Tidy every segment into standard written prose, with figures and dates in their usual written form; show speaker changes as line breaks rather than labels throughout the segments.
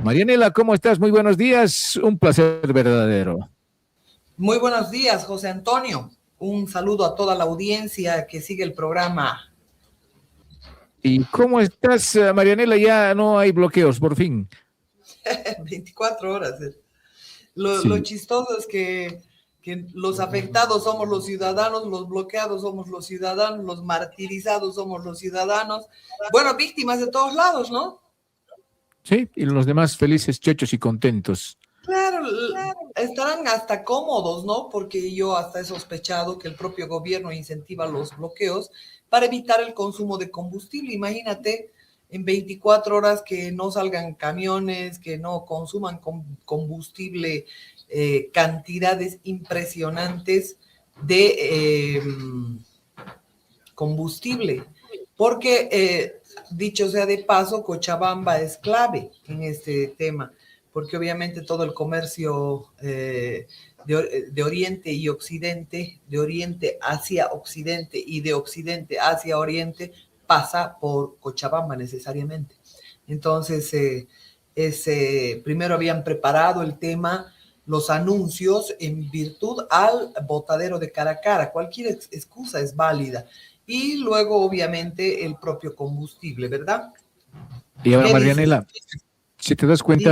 Marianela, ¿cómo estás? Muy buenos días. Un placer verdadero.
Muy buenos días, José Antonio. Un saludo a toda la audiencia que sigue el programa.
¿Y cómo estás, Marianela? Ya no hay bloqueos, por fin.
24 horas. Lo
Sí.
chistoso es que los afectados somos los ciudadanos, los bloqueados somos los ciudadanos, los martirizados somos los ciudadanos. Bueno, víctimas de todos lados, ¿no?
Sí, y los demás felices, chochos y contentos.
Claro, estarán hasta cómodos, ¿no? Porque yo hasta he sospechado que el propio gobierno incentiva los bloqueos para evitar el consumo de combustible. Imagínate en 24 horas que no salgan camiones, que no consuman combustible, cantidades impresionantes de combustible. Porque, dicho sea de paso, Cochabamba es clave en este tema, porque obviamente todo el comercio de Oriente y Occidente, de Oriente hacia Occidente y de Occidente hacia Oriente, pasa por Cochabamba necesariamente. Entonces, primero habían preparado el tema, los anuncios en virtud al botadero de cara a cara. Cualquier excusa es válida. Y luego, obviamente, el propio combustible, ¿verdad?
Y ahora,
¿Qué dices?
Marianela, si te das cuenta,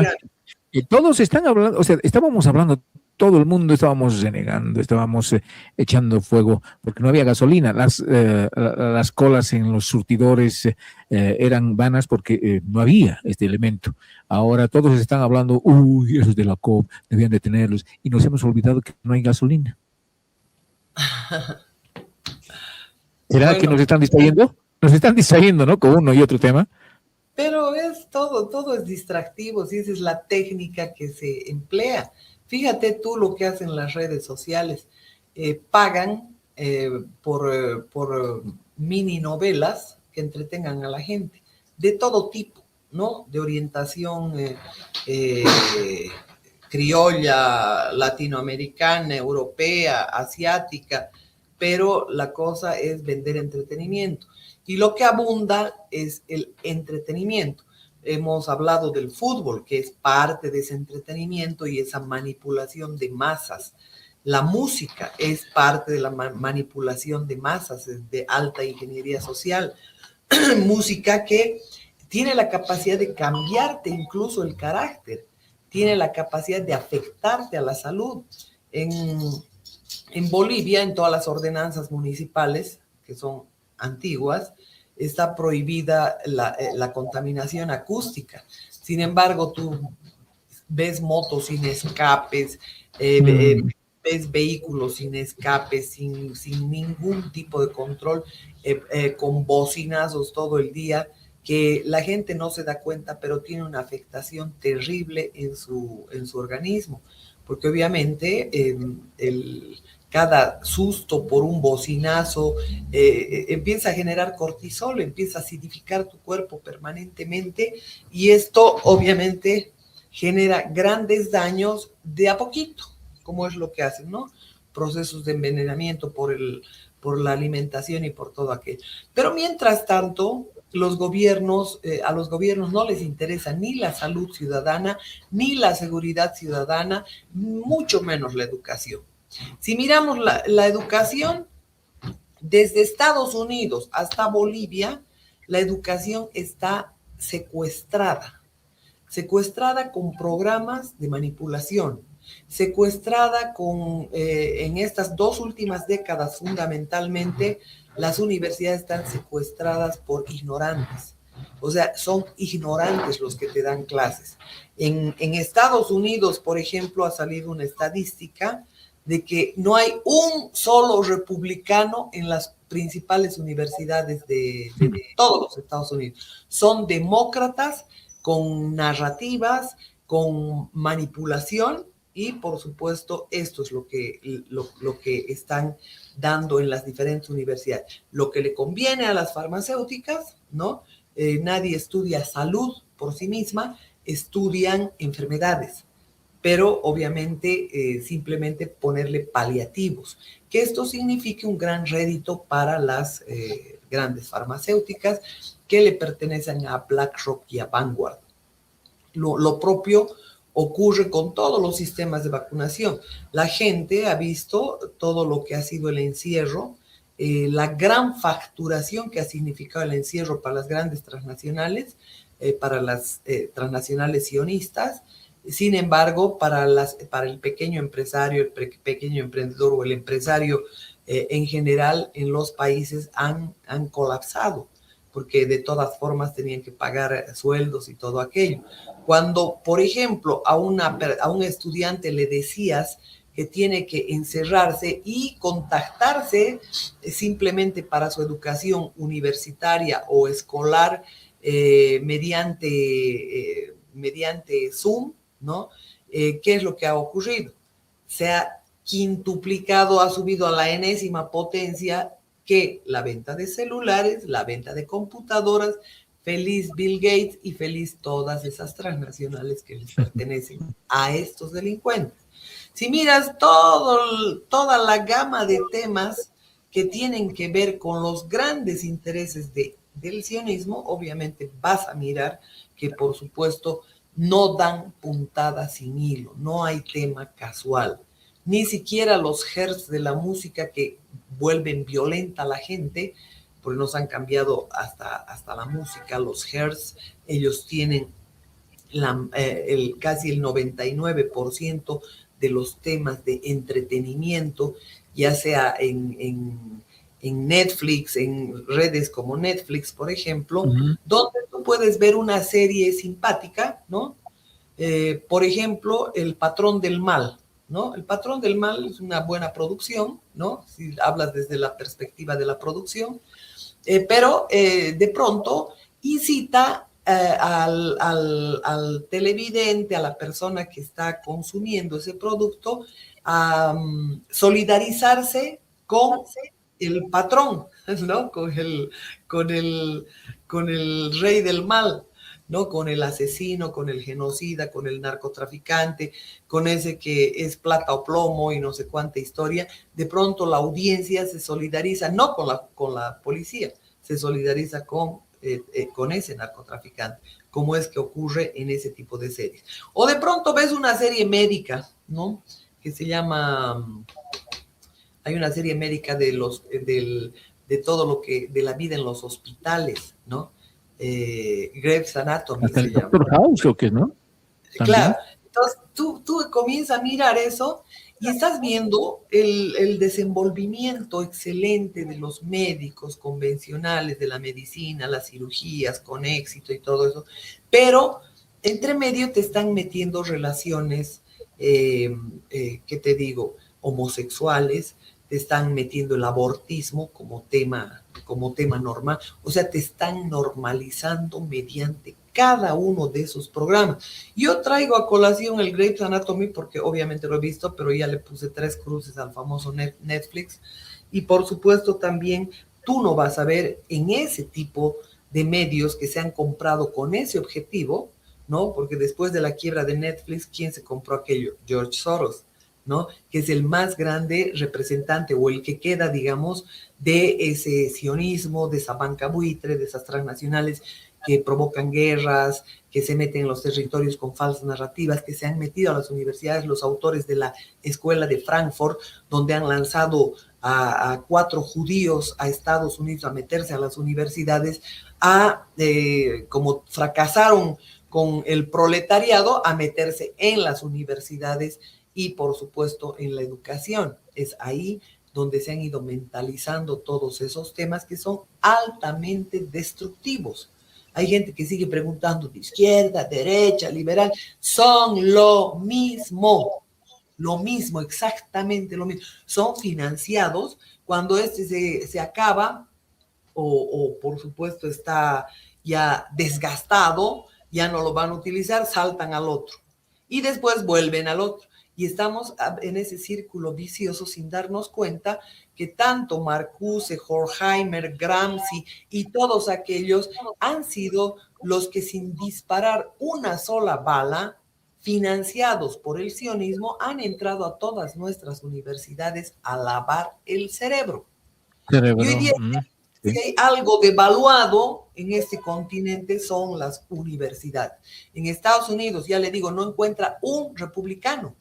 Diga.
todos están hablando, o sea, estábamos hablando, todo el mundo estábamos renegando, estábamos echando fuego porque no había gasolina. Las colas en los surtidores eran vanas porque no había este elemento. Ahora todos están hablando, uy, esos de la COP, debían de tenerlos, y nos hemos olvidado que no hay gasolina. ¿Será que
Bueno,
nos están distrayendo? Nos están distrayendo, ¿no? Con uno y otro tema.
pero es todo es distractivo, si esa es la técnica que se emplea. Fíjate tú lo que hacen las redes sociales. Pagan por mini novelas que entretengan a la gente, de todo tipo, ¿no? De orientación eh, criolla, latinoamericana, europea, asiática, pero la cosa es vender entretenimiento. Y lo que abunda es el entretenimiento. Hemos hablado del fútbol, que es parte de ese entretenimiento y esa manipulación de masas. La música es parte de la manipulación de masas, es de alta ingeniería social. Música que tiene la capacidad de cambiarte incluso el carácter, tiene la capacidad de afectarte a la salud. En Bolivia, en todas las ordenanzas municipales, que son antiguas, está prohibida la contaminación acústica. Sin embargo, tú ves motos sin escapes, ves vehículos sin escapes, sin ningún tipo de control, con bocinazos todo el día, que la gente no se da cuenta, pero tiene una afectación terrible en su organismo, porque obviamente cada susto por un bocinazo empieza a generar cortisol, empieza a acidificar tu cuerpo permanentemente, y esto obviamente genera grandes daños de a poquito, como es lo que hacen, ¿no? Procesos de envenenamiento por la alimentación y por todo aquello. Pero mientras tanto, a los gobiernos no les interesa ni la salud ciudadana, ni la seguridad ciudadana, mucho menos la educación. Si miramos la educación, desde Estados Unidos hasta Bolivia, la educación está secuestrada con programas de manipulación, secuestrada en estas 2 últimas décadas fundamentalmente, las universidades están secuestradas por ignorantes. O sea, son ignorantes los que te dan clases. En Estados Unidos, por ejemplo, ha salido una estadística de que no hay un solo republicano en las principales universidades de todos los Estados Unidos. Son demócratas con narrativas, con manipulación, y por supuesto esto es lo que están dando en las diferentes universidades. Lo que le conviene a las farmacéuticas, ¿no? Nadie estudia salud por sí misma, estudian enfermedades, pero obviamente simplemente ponerle paliativos, que esto signifique un gran rédito para las grandes farmacéuticas que le pertenecen a BlackRock y a Vanguard. Lo propio ocurre con todos los sistemas de vacunación. La gente ha visto todo lo que ha sido el encierro, la gran facturación que ha significado el encierro para las grandes transnacionales, para las transnacionales sionistas. Sin embargo, para el pequeño empresario, el pequeño emprendedor o el empresario en general en los países han colapsado, porque de todas formas tenían que pagar sueldos y todo aquello. Cuando, por ejemplo, a un estudiante le decías que tiene que encerrarse y contactarse simplemente para su educación universitaria o escolar mediante Zoom, ¿no? ¿Qué es lo que ha ocurrido? Se ha quintuplicado, ha subido a la enésima potencia que la venta de celulares, la venta de computadoras, feliz Bill Gates y feliz todas esas transnacionales que les pertenecen a estos delincuentes. Si miras toda la gama de temas que tienen que ver con los grandes intereses del sionismo, obviamente vas a mirar que por supuesto no dan puntada sin hilo, no hay tema casual. Ni siquiera los hertz de la música que vuelven violenta a la gente, porque nos han cambiado hasta la música, los hertz, ellos tienen casi el 99% de los temas de entretenimiento, ya sea en Netflix, en redes como Netflix, por ejemplo, donde tú puedes ver una serie simpática, ¿no? Por ejemplo, El Patrón del Mal, ¿no? El Patrón del Mal es una buena producción, ¿no? Si hablas desde la perspectiva de la producción, pero de pronto incita al televidente, a la persona que está consumiendo ese producto, a solidarizarse con el patrón, ¿no? Con el rey del mal, ¿no? Con el asesino, con el genocida, con el narcotraficante, con ese que es plata o plomo y no sé cuánta historia. De pronto la audiencia se solidariza, no con la policía, se solidariza con ese narcotraficante, como es que ocurre en ese tipo de series. O de pronto ves una serie médica, ¿no? Que se llama... Hay una serie médica de todo lo que, de la vida en los hospitales, ¿no? Grey's Anatomy
Hasta
se
el
llama.
Doctor House, ¿o qué, no?
Claro. Entonces, tú comienzas a mirar eso y estás viendo el desenvolvimiento excelente de los médicos convencionales, de la medicina, las cirugías con éxito y todo eso, pero entre medio te están metiendo relaciones, ¿qué te digo? Homosexuales, te están metiendo el abortismo como tema normal, o sea, te están normalizando mediante cada uno de esos programas. Yo traigo a colación el Grey's Anatomy porque obviamente lo he visto, pero ya le puse 3 cruces al famoso Netflix. Y por supuesto también tú no vas a ver en ese tipo de medios que se han comprado con ese objetivo, ¿no? Porque después de la quiebra de Netflix, ¿quién se compró aquello? George Soros, ¿no? Que es el más grande representante o el que queda, digamos, de ese sionismo, de esa banca buitre, de esas transnacionales que provocan guerras, que se meten en los territorios con falsas narrativas, que se han metido a las universidades, los autores de la escuela de Frankfurt, donde han lanzado a 4 judíos a Estados Unidos a meterse a las universidades, como fracasaron con el proletariado, a meterse en las universidades y, por supuesto, en la educación. Es ahí donde se han ido mentalizando todos esos temas que son altamente destructivos. Hay gente que sigue preguntando de izquierda, derecha, liberal. Son lo mismo, exactamente lo mismo. Son financiados cuando se acaba o por supuesto está ya desgastado, ya no lo van a utilizar, saltan al otro y después vuelven al otro. Y estamos en ese círculo vicioso sin darnos cuenta que tanto Marcuse, Horkheimer, Gramsci y todos aquellos han sido los que sin disparar una sola bala, financiados por el sionismo, han entrado a todas nuestras universidades a lavar el cerebro. Y hoy
Cerebro.
día si hay algo devaluado en este continente son las universidades. En Estados Unidos, ya le digo, no encuentra un republicano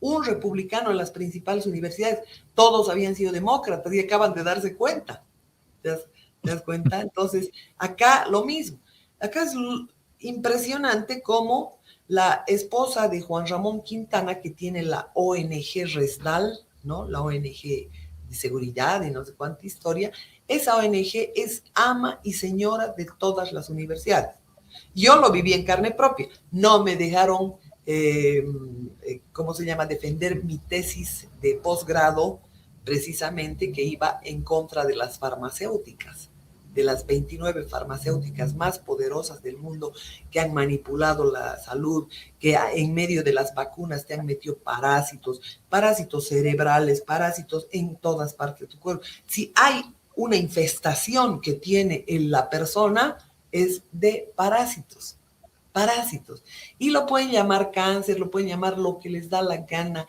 en las principales universidades. Todos habían sido demócratas y acaban de darse cuenta. ¿Te das cuenta? Entonces, acá lo mismo. Acá es impresionante cómo la esposa de Juan Ramón Quintana, que tiene la ONG Resdal, ¿no? La ONG de seguridad y no sé cuánta historia, esa ONG es ama y señora de todas las universidades. Yo lo viví en carne propia. No me dejaron, ¿cómo se llama?, defender mi tesis de posgrado, precisamente que iba en contra de las farmacéuticas, de las 29 farmacéuticas más poderosas del mundo que han manipulado la salud, que en medio de las vacunas te han metido parásitos cerebrales, parásitos en todas partes de tu cuerpo. Si hay una infestación que tiene en la persona, es de parásitos. Y lo pueden llamar cáncer, lo pueden llamar lo que les da la gana,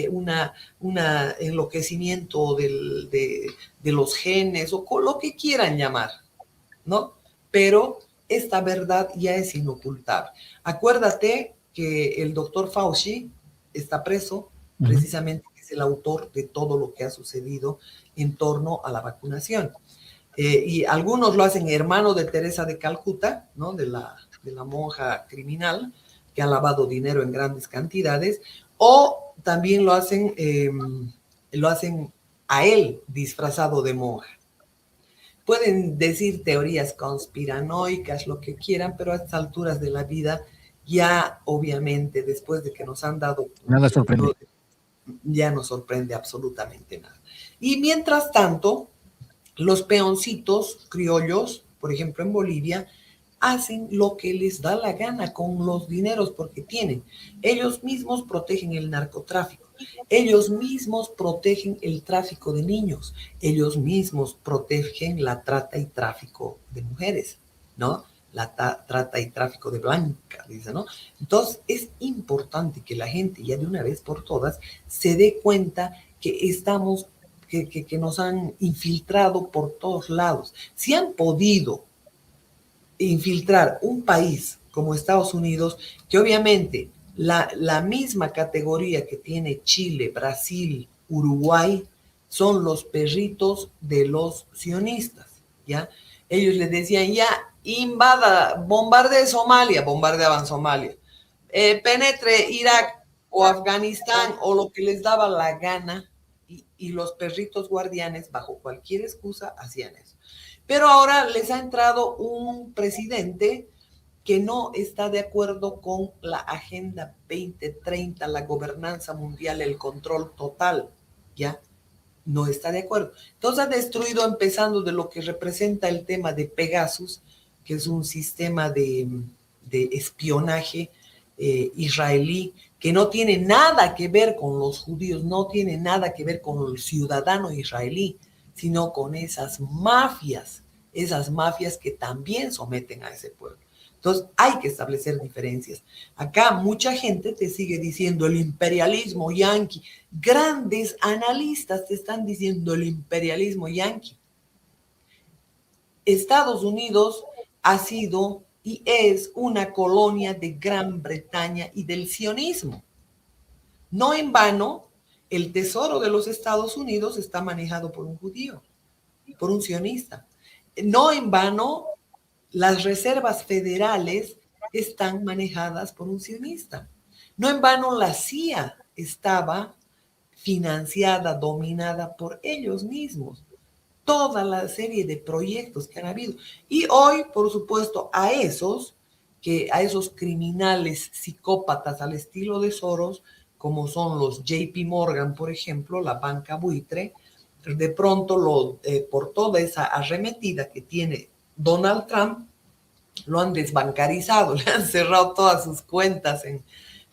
una enloquecimiento de los genes o con lo que quieran llamar, ¿no? Pero esta verdad ya es inocultable. Acuérdate que el doctor Fauci está preso, precisamente es el autor de todo lo que ha sucedido en torno a la vacunación. Y algunos lo hacen hermano de Teresa de Calcuta, ¿no? De la monja criminal que ha lavado dinero en grandes cantidades, o también lo hacen a él disfrazado de monja. Pueden decir teorías conspiranoicas, lo que quieran, pero a estas alturas de la vida, ya obviamente, después de que nos han dado...
Nada sorprende.
Ya no sorprende absolutamente nada. Y mientras tanto, los peoncitos criollos, por ejemplo en Bolivia, hacen lo que les da la gana con los dineros porque tienen. Ellos mismos protegen el narcotráfico, ellos mismos protegen el tráfico de niños, ellos mismos protegen la trata y tráfico de mujeres, ¿no? La trata y tráfico de blancas, dice, ¿no? Entonces es importante que la gente ya de una vez por todas se dé cuenta que estamos, que nos han infiltrado por todos lados. Si han podido infiltrar un país como Estados Unidos, que obviamente la misma categoría que tiene Chile, Brasil, Uruguay, son los perritos de los sionistas, ¿ya? Ellos les decían, ya, invada, bombardee Somalia, bombardeaban Somalia, penetre Irak o Afganistán o lo que les daba la gana, y los perritos guardianes, bajo cualquier excusa, hacían eso. Pero ahora les ha entrado un presidente que no está de acuerdo con la Agenda 2030, la gobernanza mundial, el control total, ¿ya? No está de acuerdo. Entonces ha destruido, empezando de lo que representa el tema de Pegasus, que es un sistema de espionaje israelí, que no tiene nada que ver con los judíos, no tiene nada que ver con el ciudadano israelí, sino con esas mafias que también someten a ese pueblo. Entonces hay que establecer diferencias. Acá mucha gente te sigue diciendo el imperialismo yanqui. Grandes analistas te están diciendo el imperialismo yanqui. Estados Unidos ha sido y es una colonia de Gran Bretaña y del sionismo. No en vano, el tesoro de los Estados Unidos está manejado por un judío, por un sionista. No en vano, las reservas federales están manejadas por un sionista. No en vano, la CIA estaba financiada, dominada por ellos mismos. Toda la serie de proyectos que han habido. Y hoy, por supuesto, a esos criminales psicópatas al estilo de Soros, como son los JP Morgan, por ejemplo, la banca buitre, de pronto por toda esa arremetida que tiene Donald Trump, lo han desbancarizado, le han cerrado todas sus cuentas en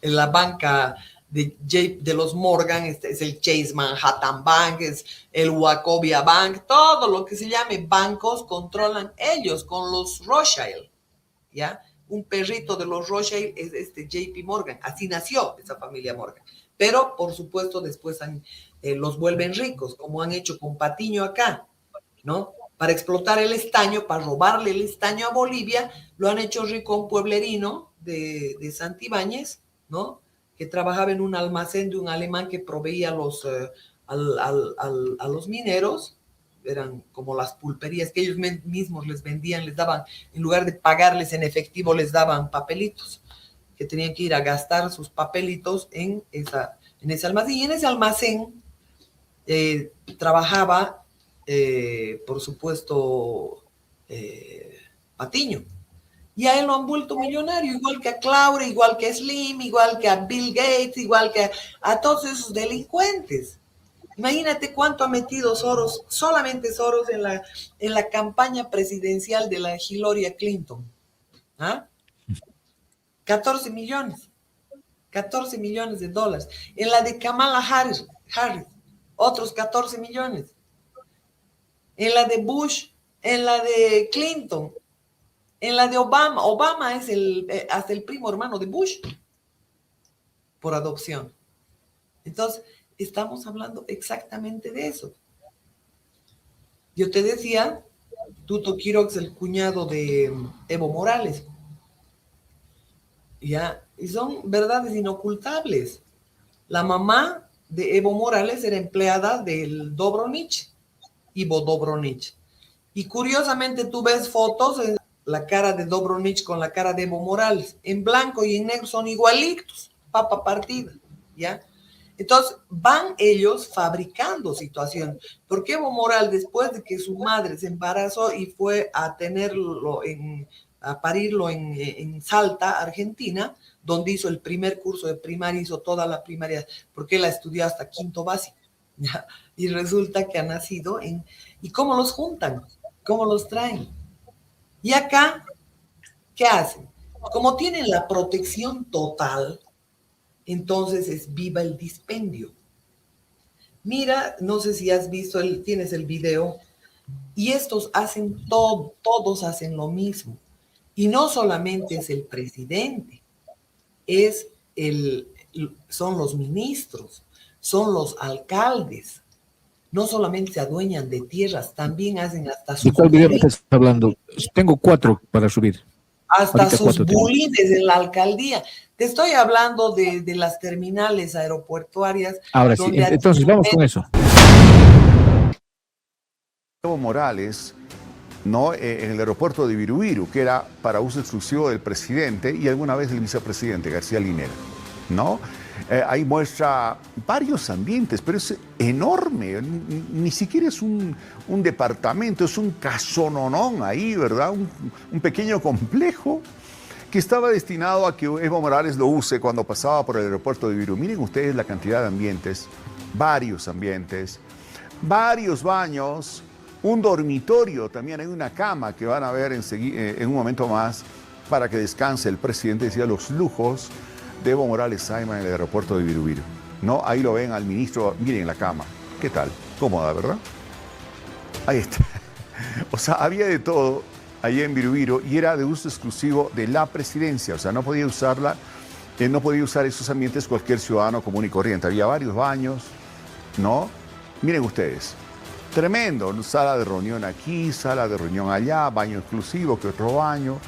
la banca de los Morgan, es el Chase Manhattan Bank, es el Wachovia Bank, todo lo que se llame bancos controlan ellos con los Rothschild, ¿ya? Un perrito de los Rothschild es JP Morgan, así nació esa familia Morgan. Pero, por supuesto, después los vuelven ricos, como han hecho con Patiño acá, ¿no? para explotar el estaño, para robarle el estaño a Bolivia. Lo han hecho rico un pueblerino de Santibáñez, ¿no? Que trabajaba en un almacén de un alemán que proveía a los mineros. Eran como las pulperías que ellos mismos les vendían, les daban, en lugar de pagarles en efectivo, les daban papelitos, que tenían que ir a gastar sus papelitos en ese almacén. Y en ese almacén trabajaba, por supuesto, Patiño. Y a él lo han vuelto millonario, igual que a Claure, igual que a Slim, igual que a Bill Gates, igual que a todos esos delincuentes. Imagínate cuánto ha metido Soros, solamente Soros, en la campaña presidencial de la Hillary Clinton. ¿Ah? 14 millones. 14 millones de dólares. En la de Kamala Harris, otros 14 millones. En la de Bush, en la de Clinton, en la de Obama. Obama es hasta el primo hermano de Bush, por adopción. Entonces, estamos hablando exactamente de eso. Yo te decía, Tuto Quiroga es el cuñado de Evo Morales. ¿Ya? Y son verdades inocultables. La mamá de Evo Morales era empleada del Dobronich, Ivo Dobronich. Y curiosamente tú ves fotos, la cara de Dobronich con la cara de Evo Morales, en blanco y en negro son igualitos, papa partida, ¿ya? Entonces van ellos fabricando situación, porque Evo Morales, después de que su madre se embarazó y fue a tenerlo a parirlo en Salta, Argentina, donde hizo el primer curso de primaria, hizo toda la primaria, porque él la estudió hasta quinto básico, ¿ya? Y resulta que ha nacido ¿y cómo los juntan? ¿Cómo los traen? Y acá, ¿qué hacen? Como tienen la protección total, entonces es viva el dispendio. Mira, no sé si has visto, tienes el video, y estos hacen todo, todos hacen lo mismo. Y no solamente es el presidente, son los ministros, son los alcaldes. No solamente se adueñan de tierras, también hacen hasta sus...
¿De cuál video me estás hablando? Tengo 4 para subir.
Hasta
Ahorita
sus bulines en la alcaldía. Te estoy hablando de las terminales aeroportuarias.
Ahora sí, entonces vamos con eso.
Evo Morales, ¿no? En el aeropuerto de Virubiru, que era para uso exclusivo del presidente y alguna vez del vicepresidente García Linera, ¿no? Ahí muestra varios ambientes, pero es enorme, ni siquiera es un departamento, es un casononón ahí, ¿verdad? Un pequeño complejo que estaba destinado a que Evo Morales lo use cuando pasaba por el aeropuerto de Virubiru. Miren ustedes la cantidad de ambientes, varios baños, un dormitorio, también hay una cama que van a ver en un momento más para que descanse el presidente, decía los lujos de Evo Morales Saima en el aeropuerto de Virubiru. ¿No? Ahí lo ven al ministro, miren la cama. ¿Qué tal? Cómoda, ¿verdad? Ahí está. O sea, había de todo allí en Virubiru y era de uso exclusivo de la presidencia. O sea, no podía usar esos ambientes cualquier ciudadano común y corriente. Había varios baños, ¿no? Miren ustedes. Tremendo. Sala de reunión aquí, sala de reunión allá, baño exclusivo, que otro baño.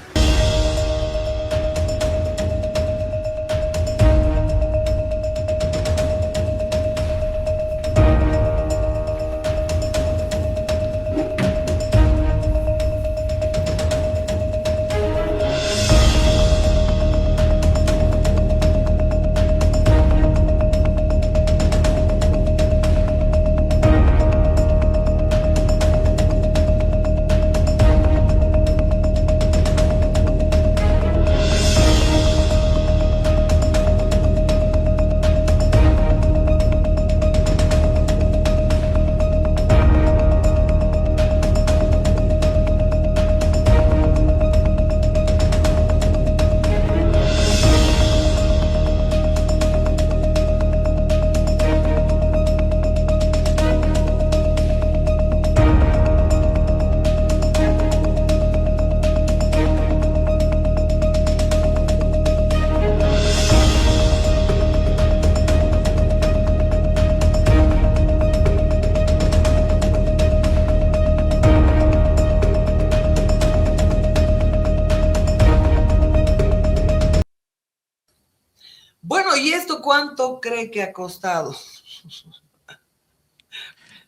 Bueno, ¿y esto cuánto cree que ha costado?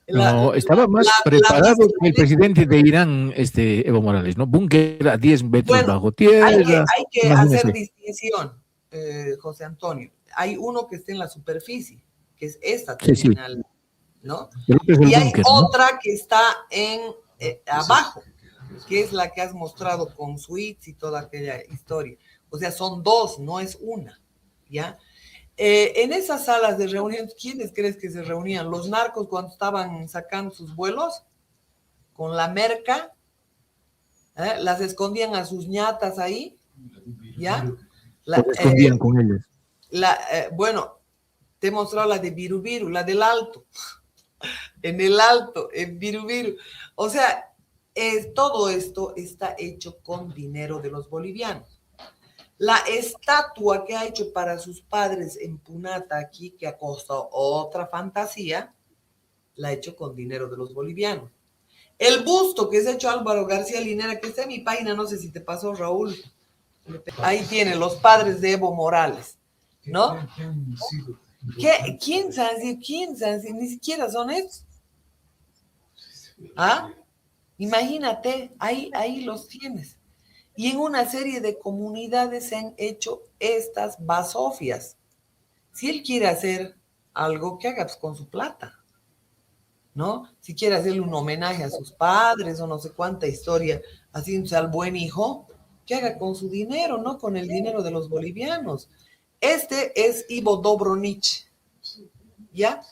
No, estaba más
La
preparado que el
bicicleta.
presidente de Irán, Evo Morales, ¿no? Búnker a 10 metros
Bueno,
bajo tierra,
hay que hacer
imagínese.
distinción, José Antonio. Hay uno que está en la superficie, que es esta
Sí, sí,
terminal, ¿no?
el otro es el
Y hay
búnker, ¿no?
otra que está en abajo, que es la que has mostrado con suites y toda aquella historia. O sea, son dos, no es una, ¿ya? En esas salas de reunión, ¿quiénes crees que se reunían? Los narcos cuando estaban sacando sus vuelos con la merca, las escondían a sus ñatas ahí, ¿ya?
Se escondían con ellos.
Bueno, te he mostrado la de Birubiru, la del Alto, en el Alto, en Birubiru. O sea, todo esto está hecho con dinero de los bolivianos. La estatua que ha hecho para sus padres en Punata aquí, que ha costado otra fantasía, la ha hecho con dinero de los bolivianos. El busto que se ha hecho Álvaro García Linera, que está en mi página, no sé si te pasó, Raúl. Ahí tiene los padres de Evo Morales, ¿no? ¿Quién sabe? ¿Quién sabe? Ni siquiera son estos. ¿Ah? Imagínate, ahí los tienes. Y en una serie de comunidades se han hecho estas basofias. Si él quiere hacer algo, que haga pues, con su plata, ¿no? Si quiere hacerle un homenaje a sus padres o no sé cuánta historia, haciéndose al buen hijo, que haga con su dinero, no con el dinero de los bolivianos. Este es Ivo Dobronich, ¿ya?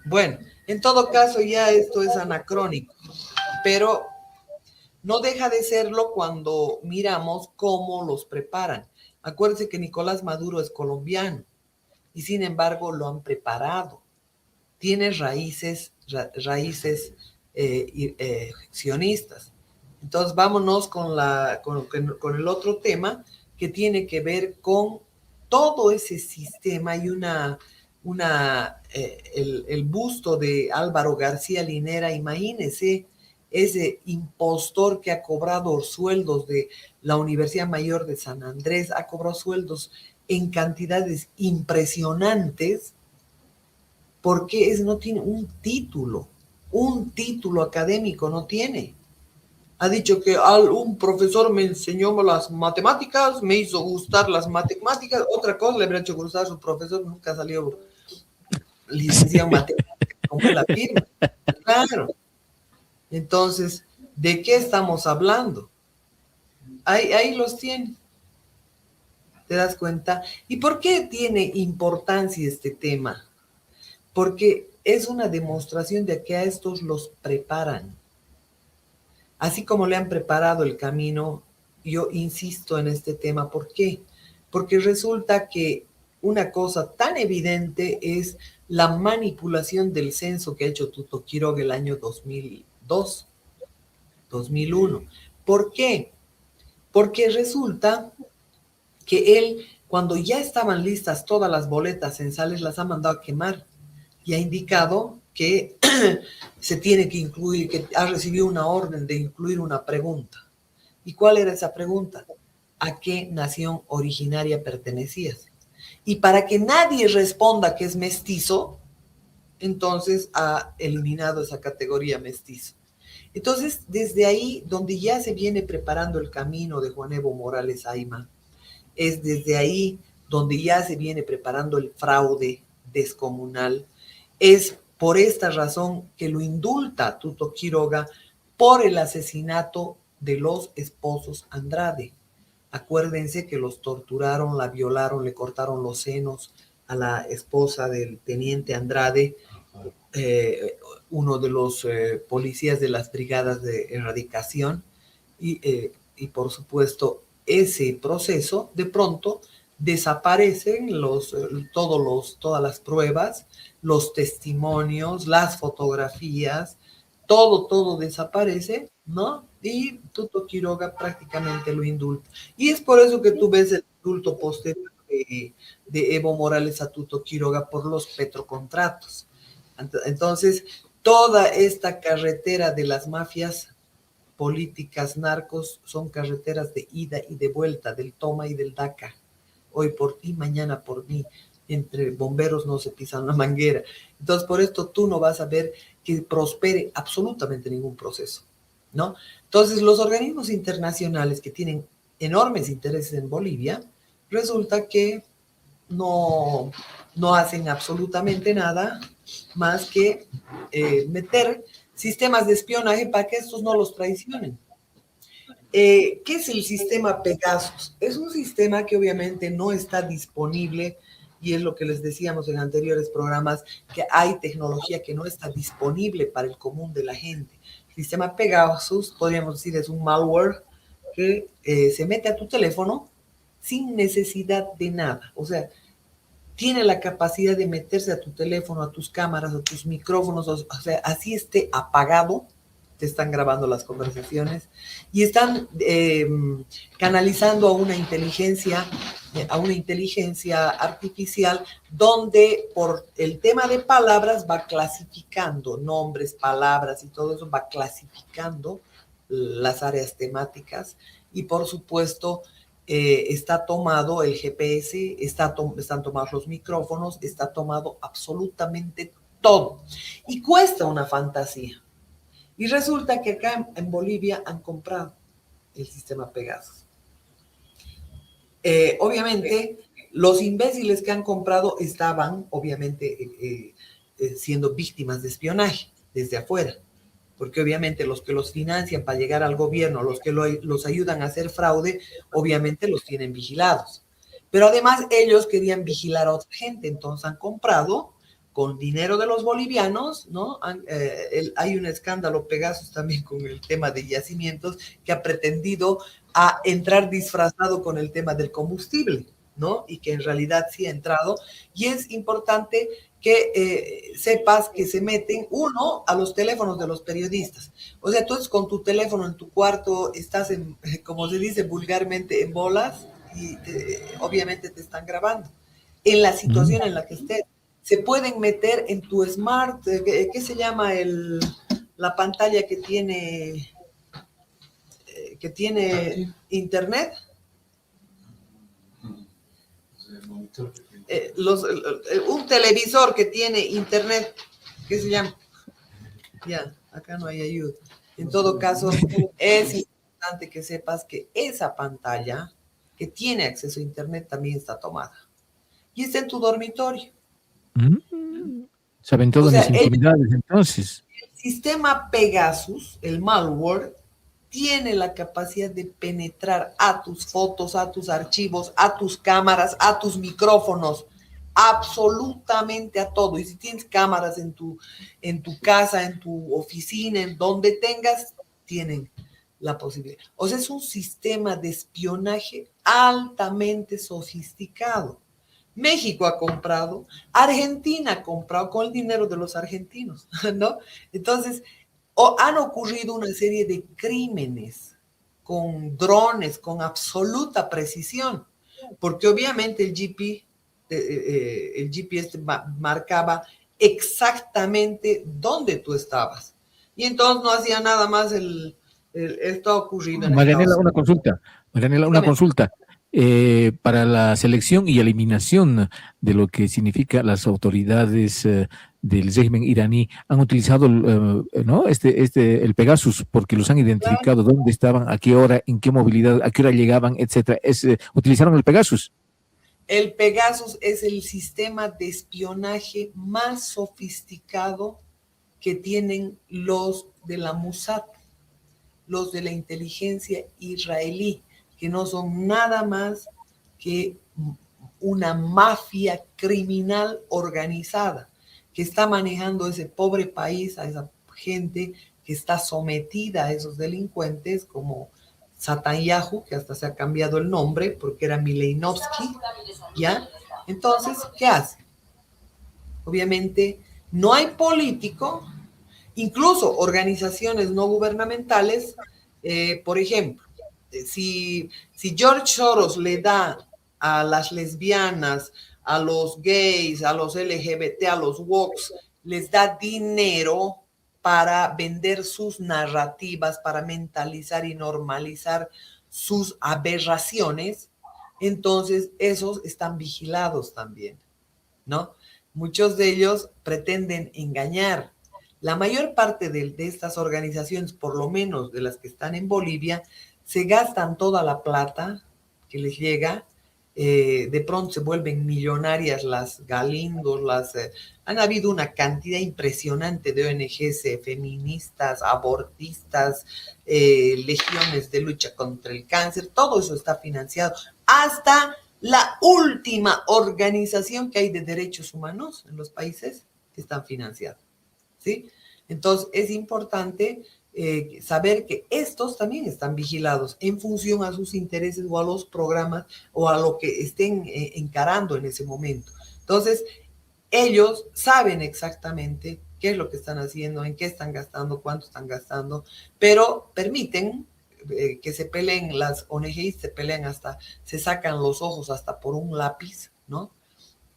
Bueno, en todo caso ya esto es anacrónico, pero no deja de serlo cuando miramos cómo los preparan. Acuérdense que Nicolás Maduro es colombiano y sin embargo lo han preparado. Tiene raíces sionistas. Entonces vámonos con el otro tema que tiene que ver con todo ese sistema y el busto de Álvaro García Linera. Imagínense ese impostor que ha cobrado sueldos de la Universidad Mayor de San Andrés, ha cobrado sueldos en cantidades impresionantes, porque no tiene un título académico no tiene. Ha dicho que un profesor me enseñó las matemáticas, me hizo gustar las matemáticas, otra cosa le habría hecho gustar a su profesor, nunca salió licenciado en matemáticas, como él afirma. Claro. Entonces, ¿de qué estamos hablando? Ahí los tiene. ¿Te das cuenta? ¿Y por qué tiene importancia este tema? Porque es una demostración de que a estos los preparan. Así como le han preparado el camino, yo insisto en este tema. ¿Por qué? Porque resulta que una cosa tan evidente es la manipulación del censo que ha hecho Tuto Quiroga el año 2002, 2001. ¿Por qué? Porque resulta que él, cuando ya estaban listas todas las boletas censales, las ha mandado a quemar y ha indicado que se tiene que incluir, que ha recibido una orden de incluir una pregunta. ¿Y cuál era esa pregunta? ¿A qué nación originaria pertenecías? Y para que nadie responda que es mestizo, entonces ha eliminado esa categoría mestizo. Entonces, desde ahí, donde ya se viene preparando el camino de Juan Evo Morales Ayma, es desde ahí donde ya se viene preparando el fraude descomunal. Es por esta razón que lo indulta Tuto Quiroga por el asesinato de los esposos Andrade. Acuérdense que los torturaron, la violaron, le cortaron los senos a la esposa del teniente Andrade, uno de los policías de las brigadas de erradicación, y por supuesto ese proceso de pronto desaparecen todas las pruebas, los testimonios, las fotografías, todo desaparece, ¿no? Y Tuto Quiroga prácticamente lo indulta. Y es por eso que tú ves el indulto posterior de Evo Morales a Tuto Quiroga por los petrocontratos. Entonces, toda esta carretera de las mafias políticas narcos son carreteras de ida y de vuelta, del toma y del daca. hoy por ti, mañana por mí. Entre bomberos no se pisan la manguera. Entonces, por esto tú no vas a ver que prospere absolutamente ningún proceso, ¿no? Entonces, los organismos internacionales que tienen enormes intereses en Bolivia, resulta que no hacen absolutamente nada más que meter sistemas de espionaje para que estos no los traicionen. ¿Qué es el sistema Pegasus? Es un sistema que obviamente no está disponible, y es lo que les decíamos en anteriores programas, que hay tecnología que no está disponible para el común de la gente. El sistema Pegasus, podríamos decir, es un malware que se mete a tu teléfono sin necesidad de nada. O sea, tiene la capacidad de meterse a tu teléfono, a tus cámaras, a tus micrófonos, o sea, así esté apagado, te están grabando las conversaciones y están canalizando a una inteligencia artificial donde por el tema de palabras va clasificando nombres, palabras y todo eso, va clasificando las áreas temáticas y por supuesto está tomado el GPS, están tomados los micrófonos, está tomado absolutamente todo y cuesta una fantasía. Y resulta que acá en Bolivia han comprado el sistema Pegasus. Obviamente, los imbéciles que han comprado estaban, obviamente, siendo víctimas de espionaje desde afuera. Porque obviamente los que los financian para llegar al gobierno, los que los ayudan a hacer fraude, obviamente los tienen vigilados. Pero además ellos querían vigilar a otra gente, entonces han comprado con dinero de los bolivianos, ¿no? Hay un escándalo Pegasus también con el tema de yacimientos que ha pretendido a entrar disfrazado con el tema del combustible, ¿no? Y que en realidad sí ha entrado. Y es importante que sepas que se meten, uno, a los teléfonos de los periodistas. O sea, tú con tu teléfono en tu cuarto, estás, como se dice vulgarmente, en bolas y obviamente te están grabando. En la situación en la que estés. Se pueden meter en tu smart, ¿qué se llama la pantalla que tiene internet? Un televisor que tiene internet, ¿qué se llama? Ya, acá no hay ayuda. En todo caso, es importante que sepas que esa pantalla que tiene acceso a internet también está tomada. Y está en tu dormitorio.
Saben todas mis intimidades, entonces.
El sistema Pegasus, el malware, tiene la capacidad de penetrar a tus fotos, a tus archivos, a tus cámaras, a tus micrófonos, absolutamente a todo. Y si tienes cámaras en tu casa, en tu oficina, en donde tengas, tienen la posibilidad. O sea, es un sistema de espionaje altamente sofisticado. México ha comprado, Argentina ha comprado con el dinero de los argentinos, ¿no? Entonces, han ocurrido una serie de crímenes con drones, con absoluta precisión, porque obviamente el GPS marcaba exactamente dónde tú estabas. Y entonces no hacía nada más esto ha ocurrido en
Marianela, una consulta. Marianela, una consulta. Para la selección y eliminación de lo que significa las autoridades del régimen iraní han utilizado ¿no? el Pegasus porque los han identificado, claro. Dónde estaban, a qué hora, en qué movilidad, a qué hora llegaban, etcétera. ¿Utilizaron el Pegasus?
El Pegasus es el sistema de espionaje más sofisticado que tienen los de la Mossad, los de la inteligencia israelí, que no son nada más que una mafia criminal organizada que está manejando ese pobre país, a esa gente que está sometida a esos delincuentes como Netanyahu, que hasta se ha cambiado el nombre porque era Mileinovsky, ¿ya? Entonces, ¿qué hace? Obviamente, no hay político, incluso organizaciones no gubernamentales, por ejemplo, si George Soros le da a las lesbianas, a los gays, a los LGBT, a los woks, les da dinero para vender sus narrativas, para mentalizar y normalizar sus aberraciones, Entonces, esos están vigilados también, ¿no? Muchos de ellos pretenden engañar. La mayor parte de estas organizaciones, por lo menos de las que están en Bolivia, se gastan toda la plata que les llega. De pronto se vuelven millonarias las Galindos, han habido una cantidad impresionante de ONGs feministas, abortistas, legiones de lucha contra el cáncer, todo eso está financiado, hasta la última organización que hay de derechos humanos en los países están financiados, ¿sí? Entonces es importante saber que estos también están vigilados en función a sus intereses o a los programas o a lo que estén encarando en ese momento. Entonces, ellos saben exactamente qué es lo que están haciendo, en qué están gastando, cuánto están gastando, pero permiten que se peleen, las ONGs se pelean hasta, se sacan los ojos hasta por un lápiz, ¿no?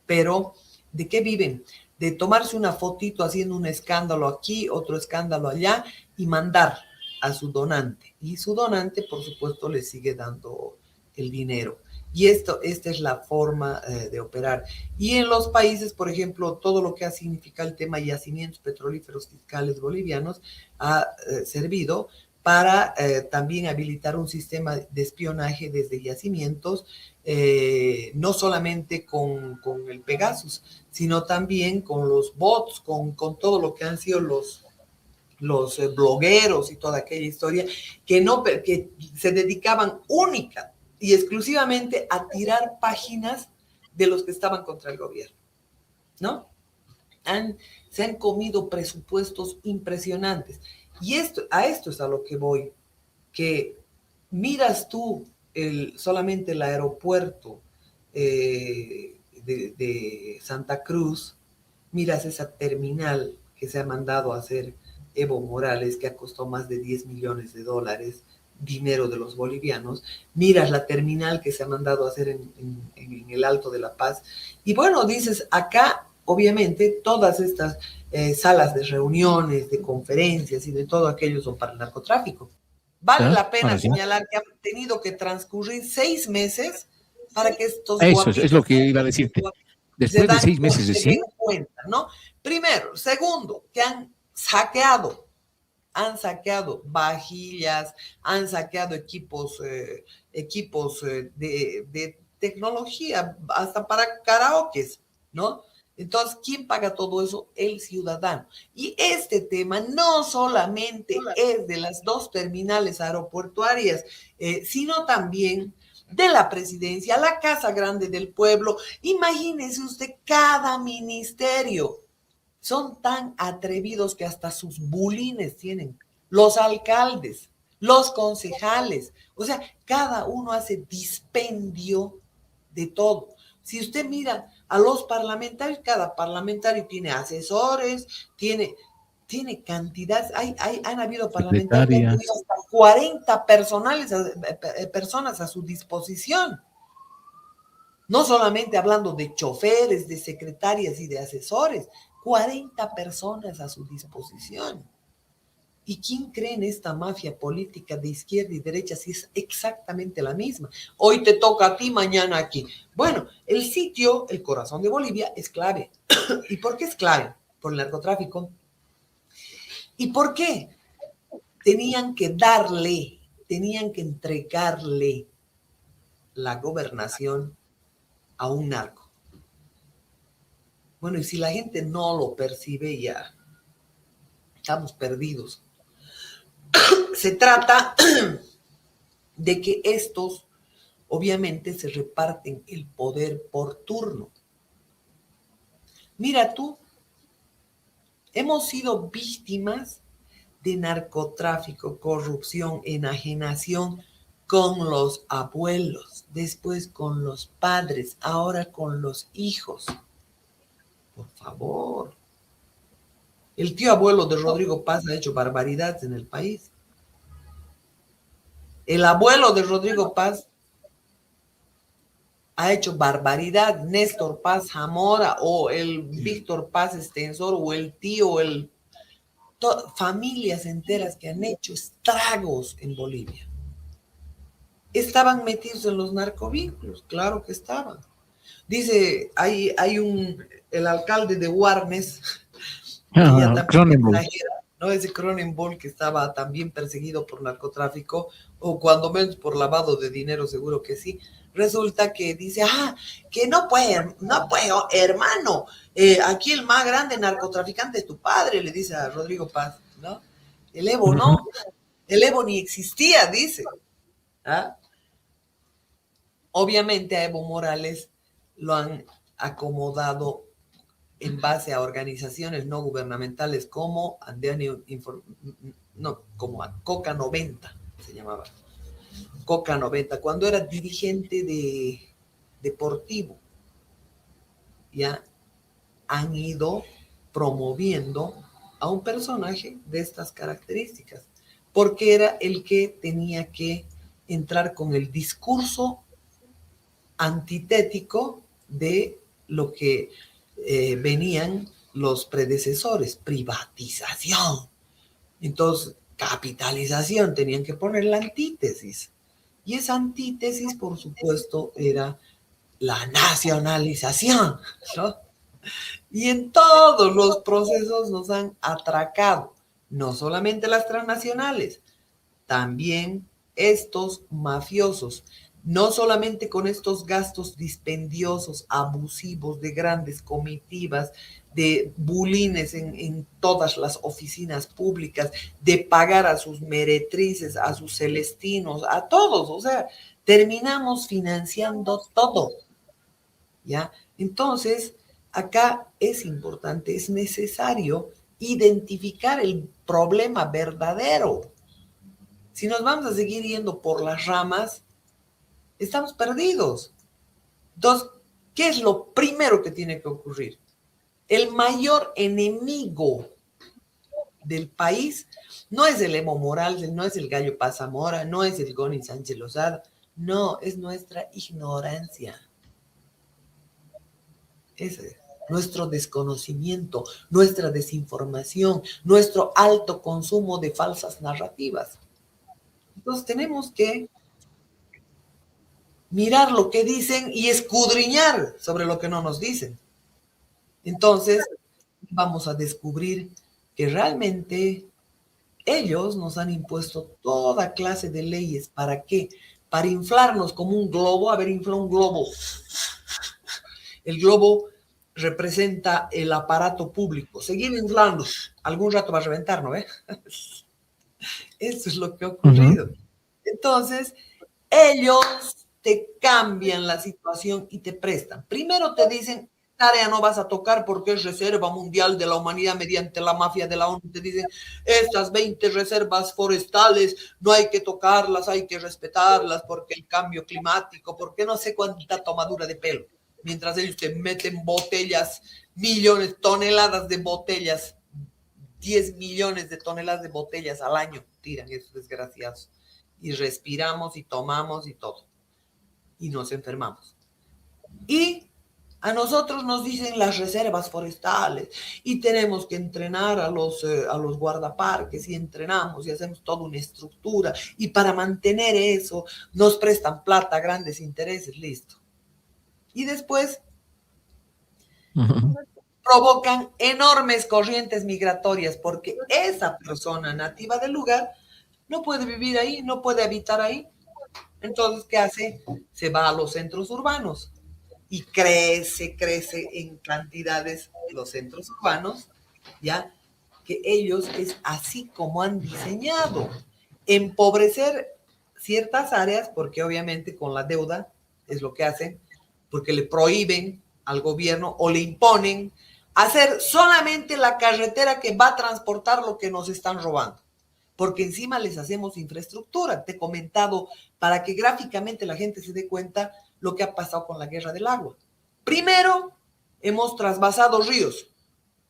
Pero, ¿de qué viven? De tomarse una fotito haciendo un escándalo aquí, otro escándalo allá y mandar a su donante. Y su donante, por supuesto, le sigue dando el dinero. Y esta es la forma de operar. Y en los países, por ejemplo, todo lo que ha significado el tema yacimientos petrolíferos fiscales bolivianos ha servido para también habilitar un sistema de espionaje desde yacimientos, no solamente con el Pegasus, sino también con los bots, con todo lo que han sido los blogueros y toda aquella historia, que se dedicaban única y exclusivamente a tirar páginas de los que estaban contra el gobierno, ¿no? Se han comido presupuestos impresionantes. Y a esto es a lo que voy, que miras tú solamente el aeropuerto de Santa Cruz, miras esa terminal que se ha mandado a hacer Evo Morales, que ha costado más de 10 millones de dólares, dinero de los bolivianos, miras la terminal que se ha mandado a hacer en el Alto de la Paz, y bueno, dices, acá obviamente todas estas salas de reuniones, de conferencias y de todo aquello son para el narcotráfico. Vale la pena señalar que ha tenido que transcurrir 6 meses para que estos
Eso es lo que iba a decirte. Después de 6 meses de sí.
Cuenta, ¿no? Primero. Segundo, que han saqueado vajillas, han saqueado equipos de tecnología, hasta para karaokes, ¿no? Entonces, ¿quién paga todo eso? El ciudadano. Y este tema no solamente es de las 2 terminales aeroportuarias, sino también de la presidencia, la Casa Grande del Pueblo. Imagínese usted, cada ministerio. Son tan atrevidos que hasta sus bulines tienen. Los alcaldes, los concejales. O sea, cada uno hace dispendio de todo. Si usted mira a los parlamentarios, cada parlamentario tiene asesores, tiene cantidad, han habido parlamentarios que han tenido hasta 40 personas a su disposición. No solamente hablando de choferes, de secretarias y de asesores, 40 personas a su disposición. ¿Y quién cree en esta mafia política de izquierda y derecha si es exactamente la misma? Hoy te toca a ti, mañana aquí. Bueno, el sitio, el corazón de Bolivia, es clave. ¿Y por qué es clave? Por el narcotráfico. ¿Y por qué? Tenían que entregarle la gobernación a un narco. Bueno, y si la gente no lo percibe, ya estamos perdidos. Se trata de que estos, obviamente, se reparten el poder por turno. Mira tú, hemos sido víctimas de narcotráfico, corrupción, enajenación con los abuelos, después con los padres, ahora con los hijos. Por favor. El tío abuelo de Rodrigo Paz ha hecho barbaridades en el país. El abuelo de Rodrigo Paz ha hecho barbaridad. Néstor Paz Zamora o el Víctor Paz Extensor o el tío, familias enteras que han hecho estragos en Bolivia. estaban metidos en los narcovínculos, claro que estaban. Dice, el alcalde de Warnes, que ya también
Cronenberg.
exagera, ¿no? Ese Cronenberg que estaba también perseguido por narcotráfico, o cuando menos por lavado de dinero, seguro que sí. Resulta que dice, que no puede, hermano, aquí el más grande narcotraficante es tu padre, le dice a Rodrigo Paz, ¿no? El Evo no, el Evo ni existía, dice. ¿Ah? Obviamente a Evo Morales lo han acomodado en base a organizaciones no gubernamentales como como a Coca 90 se llamaba. Coca 90, cuando era dirigente de deportivo, ya han ido promoviendo a un personaje de estas características, porque era el que tenía que entrar con el discurso antitético de lo que venían los predecesores, privatización. Entonces, capitalización, tenían que poner la antítesis. Y esa antítesis, por supuesto, era la nacionalización, ¿no? Y en todos los procesos nos han atracado, no solamente las transnacionales, también estos mafiosos, no solamente con estos gastos dispendiosos, abusivos de grandes comitivas, de bulines en todas las oficinas públicas, de pagar a sus meretrices, a sus celestinos, a todos, o sea, terminamos financiando todo, ¿ya? Entonces, acá es importante, es necesario identificar el problema verdadero. Si nos vamos a seguir yendo por las ramas, estamos perdidos. Entonces, ¿qué es lo primero que tiene que ocurrir? El mayor enemigo del país no es el Evo Morales, no es el Gallo Paz-Zamora, no es el Goni Sánchez Lozada, no, es nuestra ignorancia. Ese es nuestro desconocimiento, nuestra desinformación, nuestro alto consumo de falsas narrativas. Entonces tenemos que mirar lo que dicen y escudriñar sobre lo que no nos dicen. Entonces vamos a descubrir que realmente ellos nos han impuesto toda clase de leyes. ¿Para qué? Para inflarnos como un globo. A ver, infla un globo. El globo representa el aparato público. Seguir inflando. Algún rato va a reventar, ¿no ve? Eso es lo que ha ocurrido. Entonces, ellos te cambian la situación y te prestan. Primero te dicen, esta área no vas a tocar porque es reserva mundial de la humanidad mediante la mafia de la ONU. Te dicen, estas 20 reservas forestales no hay que tocarlas, hay que respetarlas porque el cambio climático, porque no sé cuánta tomadura de pelo. Mientras ellos te meten botellas, millones, toneladas de botellas, 10 millones de toneladas de botellas al año tiran esos desgraciados. Y respiramos y tomamos y todo. Y nos enfermamos. Y a nosotros nos dicen las reservas forestales y tenemos que entrenar a los guardaparques y entrenamos y hacemos toda una estructura y para mantener eso nos prestan plata, grandes intereses, listo. Y después provocan enormes corrientes migratorias porque esa persona nativa del lugar no puede vivir ahí, no puede habitar ahí. Entonces, ¿qué hace? Se va a los centros urbanos y crece en cantidades los centros urbanos, ¿ya? Que ellos es así como han diseñado. Empobrecer ciertas áreas, porque obviamente con la deuda es lo que hacen, porque le prohíben al gobierno o le imponen hacer solamente la carretera que va a transportar lo que nos están robando. Porque encima les hacemos infraestructura. Te he comentado para que gráficamente la gente se dé cuenta lo que ha pasado con la guerra del agua. Primero, hemos trasvasado ríos.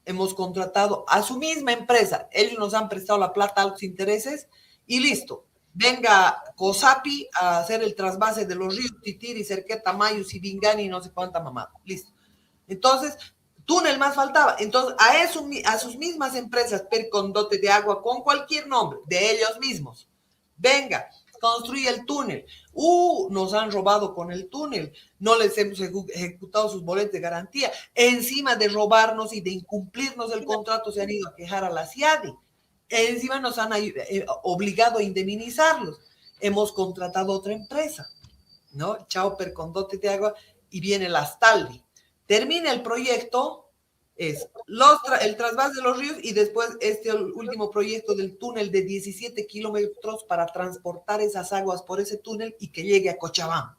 Hemos contratado a su misma empresa. Ellos nos han prestado la plata a los intereses y listo. Venga COSAPI a hacer el trasvase de los ríos Titiri, Cerqueta, Mayu, Sibingani y no sé cuánta mamada. Listo. Entonces, túnel más faltaba. Entonces, a sus mismas empresas, per con dote de agua, con cualquier nombre, de ellos mismos. Venga, construye el túnel. Nos han robado con el túnel. No les hemos ejecutado sus boletos de garantía. Encima de robarnos y de incumplirnos el contrato, se han ido a quejar a la CIADI. Encima nos han obligado a indemnizarlos. Hemos contratado otra empresa, ¿no? Chao Percondote de Agua, y viene la Astaldi. Termina el proyecto, es el trasvase de los ríos, y después este último proyecto del túnel de 17 kilómetros para transportar esas aguas por ese túnel y que llegue a Cochabamba.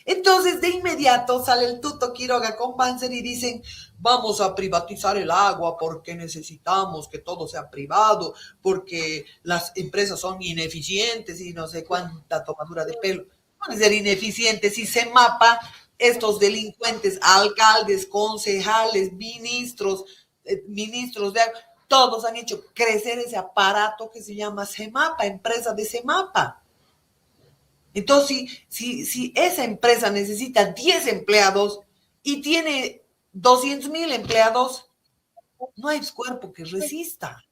Entonces, de inmediato sale el Tuto Quiroga con Banzer y dicen, vamos a privatizar el agua porque necesitamos que todo sea privado, porque las empresas son ineficientes y no sé cuánta tomadura de pelo. No van a ser ineficientes si se mapa estos delincuentes, alcaldes, concejales, ministros de agua, todos han hecho crecer ese aparato que se llama CEMAPA, empresa de CEMAPA. Entonces, si esa empresa necesita 10 empleados y tiene 200,000 empleados, no hay cuerpo que resista.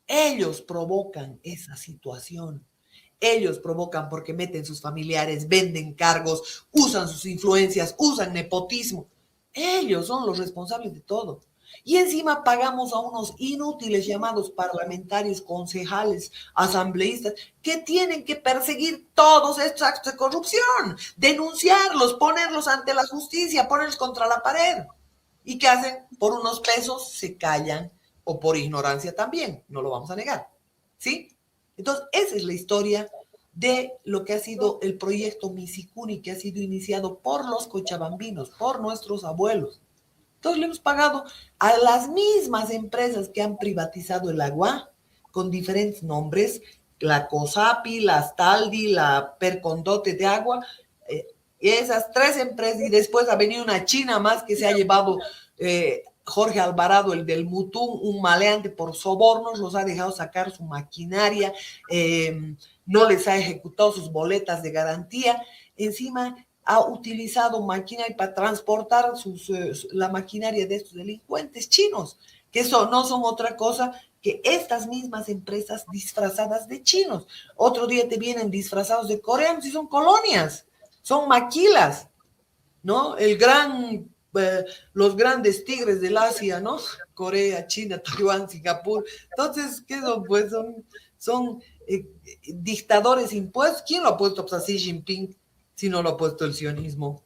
Ellos provocan esa situación. Ellos provocan porque meten sus familiares, venden cargos, usan sus influencias, usan nepotismo. Ellos son los responsables de todo. Y encima pagamos a unos inútiles llamados parlamentarios, concejales, asambleístas, que tienen que perseguir todos estos actos de corrupción, denunciarlos, ponerlos ante la justicia, ponerlos contra la pared. ¿Y qué hacen? Por unos pesos se callan, o por ignorancia también, no lo vamos a negar. ¿Sí? Entonces, esa es la historia de lo que ha sido el proyecto Misicuni, que ha sido iniciado por los cochabambinos, por nuestros abuelos. Entonces le hemos pagado a las mismas empresas que han privatizado el agua con diferentes nombres, la COSAPI, la Astaldi, la Percondote de Agua, esas 3 empresas, y después ha venido una china más que se ha llevado Jorge Alvarado, el del Mutún, un maleante por sobornos, los ha dejado sacar su maquinaria, no les ha ejecutado sus boletas de garantía, encima ha utilizado maquinaria para transportar la maquinaria de estos delincuentes chinos, que eso no son otra cosa que estas mismas empresas disfrazadas de chinos. Otro día te vienen disfrazados de coreanos y son colonias, son maquilas, ¿no? Los grandes tigres del Asia, ¿no? Corea, China, Taiwán, Singapur. Entonces, ¿qué son? Pues son dictadores impuestos. ¿Quién lo ha puesto? Pues a Xi Jinping, si no lo ha puesto el sionismo.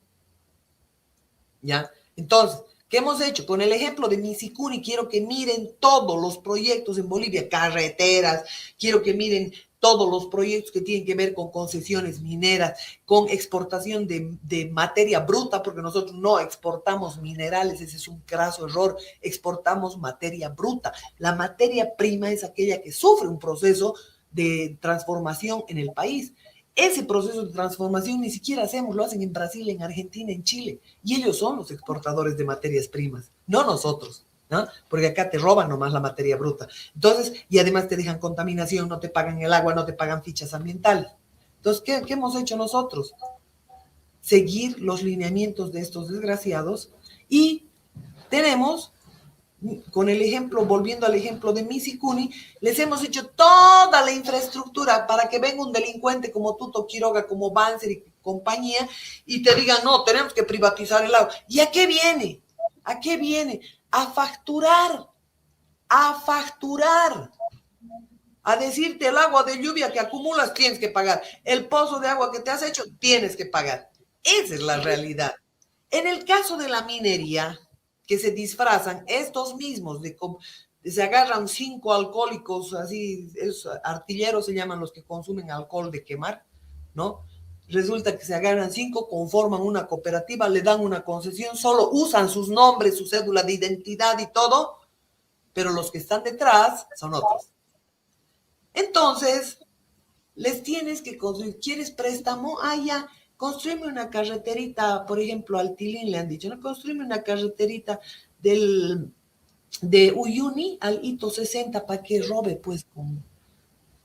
¿Ya? Entonces, ¿qué hemos hecho? Con el ejemplo de Misicuni, quiero que miren todos los proyectos en Bolivia, carreteras, quiero que miren todos los proyectos que tienen que ver con concesiones mineras, con exportación de materia bruta, porque nosotros no exportamos minerales, ese es un craso error, exportamos materia bruta. La materia prima es aquella que sufre un proceso de transformación en el país. Ese proceso de transformación ni siquiera hacemos, lo hacen en Brasil, en Argentina, en Chile, y ellos son los exportadores de materias primas, no nosotros, ¿no? Porque acá te roban nomás la materia bruta. Entonces, y además te dejan contaminación, no te pagan el agua, no te pagan fichas ambientales. Entonces, ¿qué hemos hecho nosotros? Seguir los lineamientos de estos desgraciados, y tenemos, con el ejemplo, volviendo al ejemplo de Misicuni, les hemos hecho toda la infraestructura para que venga un delincuente como Tuto Quiroga, como Banzer y compañía, y te digan, no, tenemos que privatizar el agua. ¿Y a qué viene? ¿A qué viene? A facturar, a decirte el agua de lluvia que acumulas tienes que pagar, el pozo de agua que te has hecho tienes que pagar. Esa es la realidad. En el caso de la minería, que se disfrazan estos mismos, se agarran 5 alcohólicos, así, artilleros se llaman los que consumen alcohol de quemar, ¿no? Resulta que se agarran 5, conforman una cooperativa, le dan una concesión, solo usan sus nombres, su cédula de identidad y todo, pero los que están detrás son otros. Entonces, les tienes que construir, ¿quieres préstamo? Ya, construime una carreterita, por ejemplo, al Tilín le han dicho, ¿no? Construime una carreterita de Uyuni al Hito 60 para que robe, pues,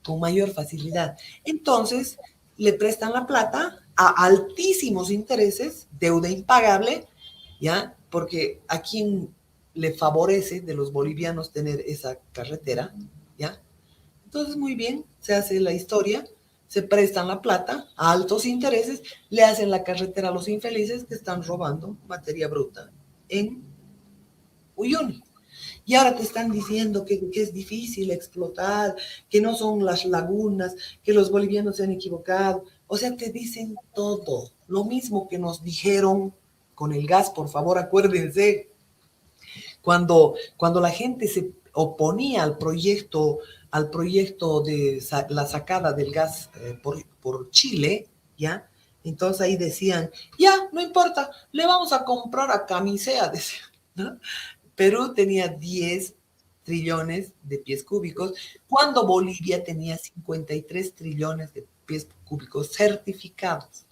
con mayor facilidad. Entonces, le prestan la plata a altísimos intereses, deuda impagable, ¿ya? Porque a quien le favorece de los bolivianos tener esa carretera, ¿ya? Entonces, muy bien, se hace la historia, se prestan la plata a altos intereses, le hacen la carretera a los infelices que están robando materia bruta en Uyuni. Y ahora te están diciendo que es difícil explotar, que no son las lagunas, que los bolivianos se han equivocado. O sea, te dicen todo. Lo mismo que nos dijeron con el gas, por favor, acuérdense. Cuando la gente se oponía al proyecto de la sacada del gas por Chile, ¿ya? Entonces ahí decían, ya, no importa, le vamos a comprar a Camisea, decían, ¿no? Perú tenía 10 trillones de pies cúbicos, cuando Bolivia tenía 53 trillones de pies cúbicos certificados.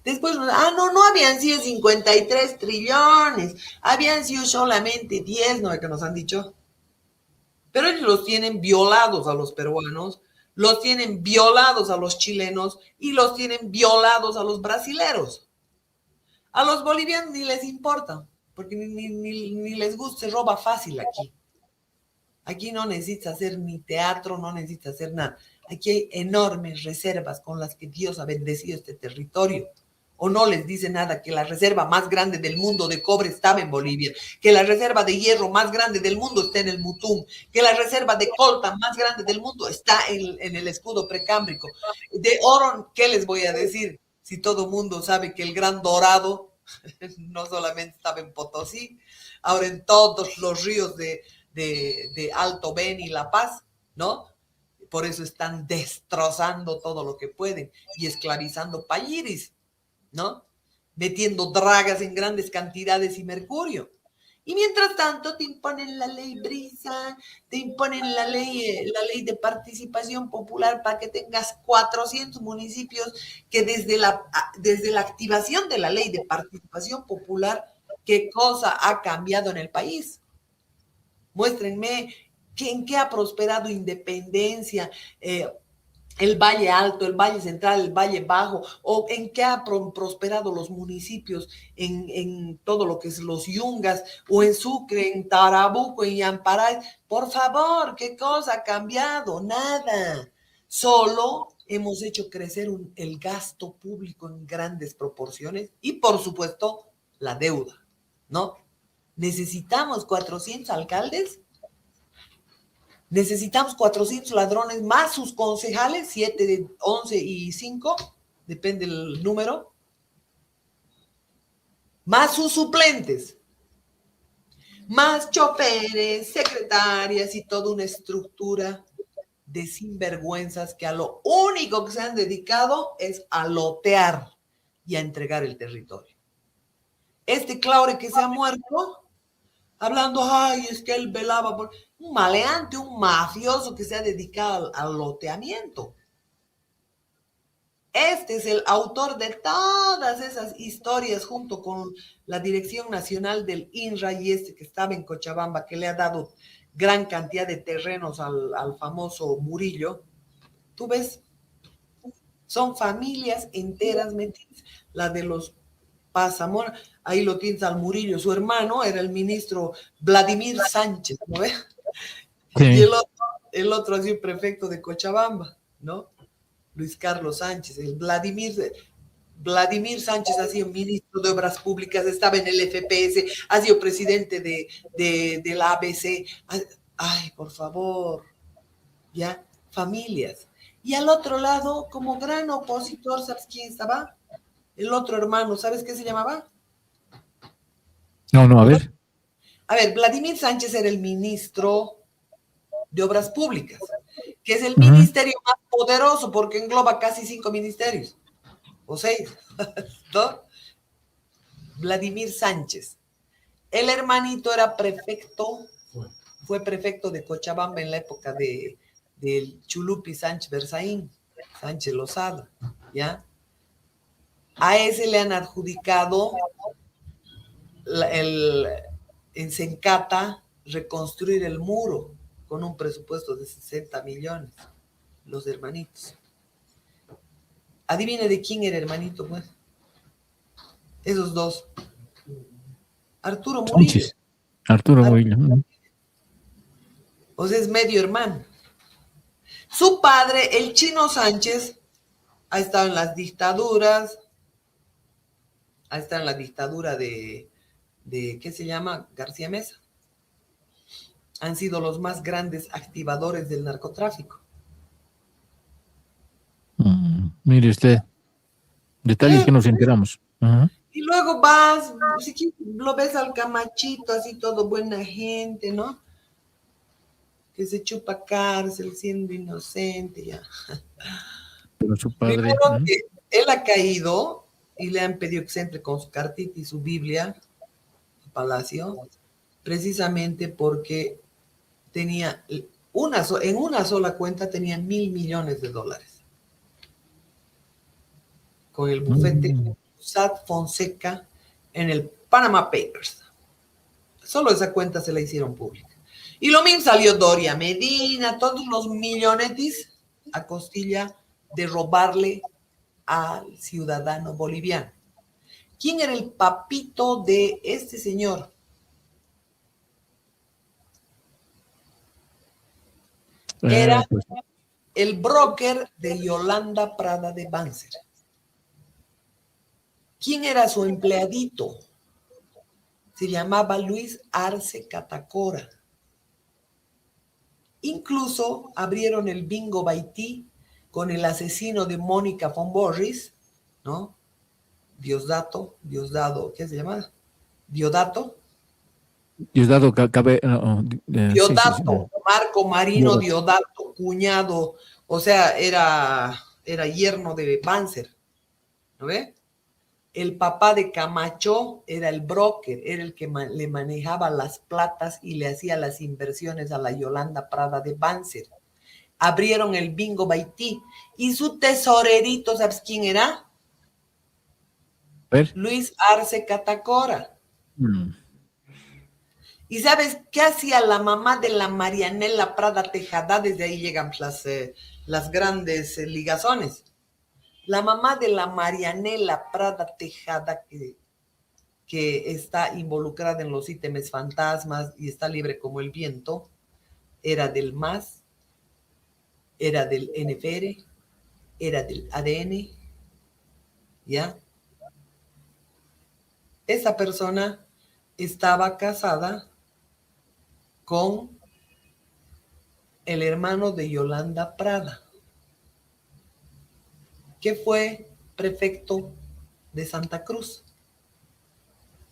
Después, no habían sido 53 trillones, habían sido solamente 10, ¿no? Que nos han dicho. Pero ellos los tienen violados a los peruanos, los tienen violados a los chilenos y los tienen violados a los brasileros. A los bolivianos ni les importa, porque ni les gusta, se roba fácil aquí. Aquí no necesitas hacer ni teatro, no necesitas hacer nada. Aquí hay enormes reservas con las que Dios ha bendecido este territorio. O no les dice nada que la reserva más grande del mundo de cobre estaba en Bolivia, que la reserva de hierro más grande del mundo está en el Mutum, que la reserva de coltan más grande del mundo está en el escudo precámbrico. De oro, ¿qué les voy a decir? Si todo el mundo sabe que el gran dorado no solamente estaba en Potosí, ahora en todos los ríos de Alto Beni y La Paz, ¿no? Por eso están destrozando todo lo que pueden y esclavizando payiris, ¿no? Metiendo dragas en grandes cantidades y mercurio. Y mientras tanto te imponen la ley Brisa, te imponen la ley de participación popular para que tengas 400 municipios que desde la activación de la ley de participación popular, ¿qué cosa ha cambiado en el país? Muéstrenme en qué ha prosperado Independencia, el Valle Alto, el Valle Central, el Valle Bajo, o en qué ha prosperado los municipios en todo lo que es los Yungas, o en Sucre, en Tarabuco, en Yamparay. Por favor, ¿qué cosa ha cambiado? Nada. Solo hemos hecho crecer el gasto público en grandes proporciones y, por supuesto, la deuda, ¿no? ¿Necesitamos 400 alcaldes? Necesitamos 400 ladrones más sus concejales, 7, 11 y 5, depende del número, más sus suplentes, más choferes, secretarias y toda una estructura de sinvergüenzas que a lo único que se han dedicado es a lotear y a entregar el territorio. Este Claure que se ha muerto, hablando, ay, es que él velaba por un maleante, un mafioso que se ha dedicado al loteamiento. Este es el autor de todas esas historias junto con la Dirección Nacional del INRA y este que estaba en Cochabamba, que le ha dado gran cantidad de terrenos al famoso Murillo. ¿Tú ves? Son familias enteras metidas. La de los Pazamora, ahí lo tienes al Murillo, su hermano era el ministro Vladimir Sánchez, ¿no ves? Sí. Y el otro ha sido prefecto de Cochabamba, ¿no? Luis Carlos Sánchez, el Vladimir Sánchez ha sido ministro de Obras Públicas, estaba en el FPS, ha sido presidente de la ABC. Ay, por favor, ya, familias. Y al otro lado, como gran opositor, ¿sabes quién estaba? El otro hermano, ¿sabes qué se llamaba?
No, a ver.
A ver, Vladimir Sánchez era el ministro de Obras Públicas, que es el ministerio más poderoso porque engloba casi 5 ministerios, o 6, ¿no? Vladimir Sánchez. El hermanito era prefecto, fue prefecto de Cochabamba en la época del Chulupi Sánchez Berzaín, Sánchez Lozada, ¿ya? A ese le han adjudicado en Sencata reconstruir el muro con un presupuesto de 60 millones, los hermanitos. Adivine de quién era hermanito, pues. Esos dos. Arturo Murillo.
Arturo Murillo.
O sea, es medio hermano. Su padre, el Chino Sánchez, ha estado en las dictaduras, ha estado en la dictadura de ¿qué se llama? García Meza. Han sido los más grandes activadores del narcotráfico.
Mire usted, detalles que nos enteramos. Ajá.
Y luego vas, si lo ves al Camachito, así todo buena gente, ¿no? Que se chupa cárcel siendo inocente, ya.
Pero su padre.
Primero que él ha caído y le han pedido que se entre con su cartita y su Biblia al Palacio, precisamente porque tenía en una sola cuenta tenía $1.000 millones con el bufete Sad Fonseca en el Panama Papers. Solo esa cuenta se la hicieron pública. Y lo mismo salió Doria Medina, todos los millonetis a costilla de robarle al ciudadano boliviano. ¿Quién era el papito de este señor? Era el broker de Yolanda Prada de Banzer. ¿Quién era su empleadito? Se llamaba Luis Arce Catacora. Incluso abrieron el bingo Baití con el asesino de Mónica von Borries, ¿no? Diosdado, ¿qué se llama? Diodato.
Diosdado Cabe.
Diodato,
sí.
Marco Marino Diodato, cuñado, o sea, era yerno de Banzer, ¿no ve? El papá de Camacho era el broker, era el que le manejaba las platas y le hacía las inversiones a la Yolanda Prada de Banzer. Abrieron el bingo Baití y su tesorerito, ¿sabes quién era? Luis Arce Catacora. ¿Y sabes qué hacía la mamá de la Marianela Prada Tejada? Desde ahí llegan las grandes ligazones. La mamá de la Marianela Prada Tejada, que está involucrada en los ítems fantasmas y está libre como el viento, era del MAS, era del NFR, era del ADN, ¿ya? Esa persona estaba casada con el hermano de Yolanda Prada, que fue prefecto de Santa Cruz.